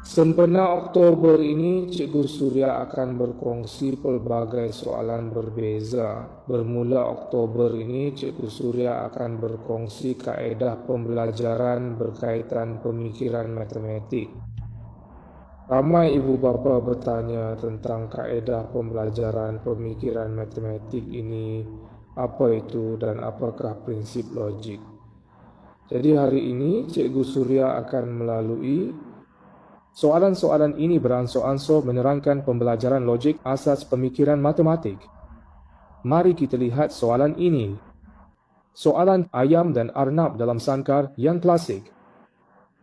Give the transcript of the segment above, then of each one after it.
Sempena Oktober ini, Cikgu Suria akan berkongsi pelbagai soalan berbeza. Bermula Oktober ini, Cikgu Suria akan berkongsi kaedah pembelajaran berkaitan pemikiran matematik. Ramai ibu bapa bertanya tentang kaedah pembelajaran pemikiran matematik ini, apa itu dan apakah prinsip logik. Jadi hari ini, Cikgu Suria akan melalui soalan-soalan ini beransur-ansur menerangkan pembelajaran logik asas pemikiran matematik. Mari kita lihat soalan ini. Soalan ayam dan arnab dalam sangkar yang klasik.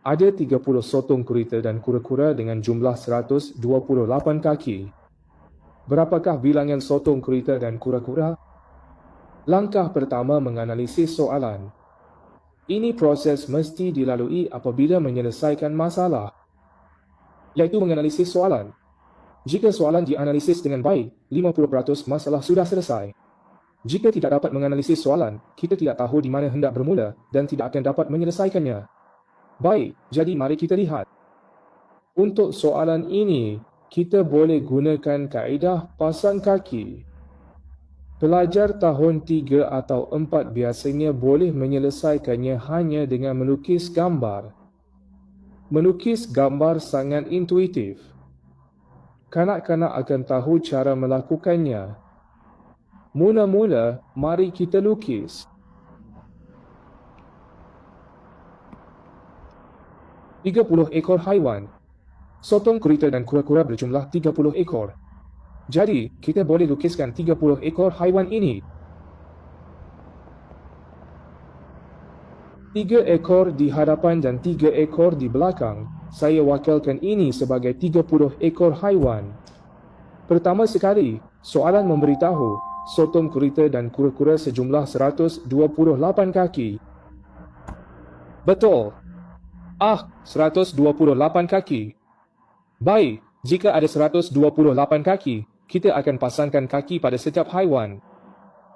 Ada 30 sotong kereta dan kura-kura dengan jumlah 128 kaki. Berapakah bilangan sotong kereta dan kura-kura? Langkah pertama menganalisis soalan. Ini proses mesti dilalui apabila menyelesaikan masalah, iaitu menganalisis soalan. Jika soalan dianalisis dengan baik, 50% masalah sudah selesai. Jika tidak dapat menganalisis soalan, kita tidak tahu di mana hendak bermula dan tidak akan dapat menyelesaikannya. Baik, jadi mari kita lihat. Untuk soalan ini, kita boleh gunakan kaedah pasang kaki. Pelajar tahun 3 atau 4 biasanya boleh menyelesaikannya hanya dengan melukis gambar. Melukis gambar sangat intuitif. Kanak-kanak akan tahu cara melakukannya. Mula-mula, mari kita lukis. "30 ekor haiwan. Sotong kereta dan kura-kura berjumlah 30 ekor. Jadi, kita boleh lukiskan 30 ekor haiwan ini. 3 ekor di hadapan dan 3 ekor di belakang. Saya wakilkan ini sebagai 30 ekor haiwan. Pertama sekali, soalan memberitahu sotong kereta dan kura-kura sejumlah 128 kaki. Betul. 128 kaki. Baik, jika ada 128 kaki, kita akan pasangkan kaki pada setiap haiwan.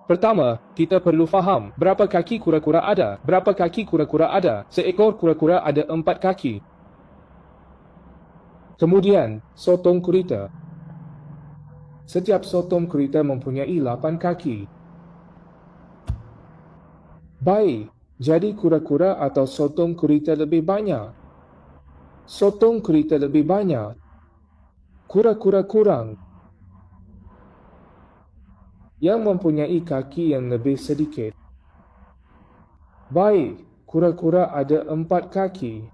Pertama, kita perlu faham berapa kaki kura-kura ada. Berapa kaki kura-kura ada? Seekor kura-kura ada 4 kaki. Kemudian, sotong kereta. Setiap sotong kereta mempunyai 8 kaki. Baik, jadi kura-kura atau sotong kereta lebih banyak. Sotong kereta lebih banyak. Kura-kura kurang, yang mempunyai kaki yang lebih sedikit. Baik, kura-kura ada 4 kaki.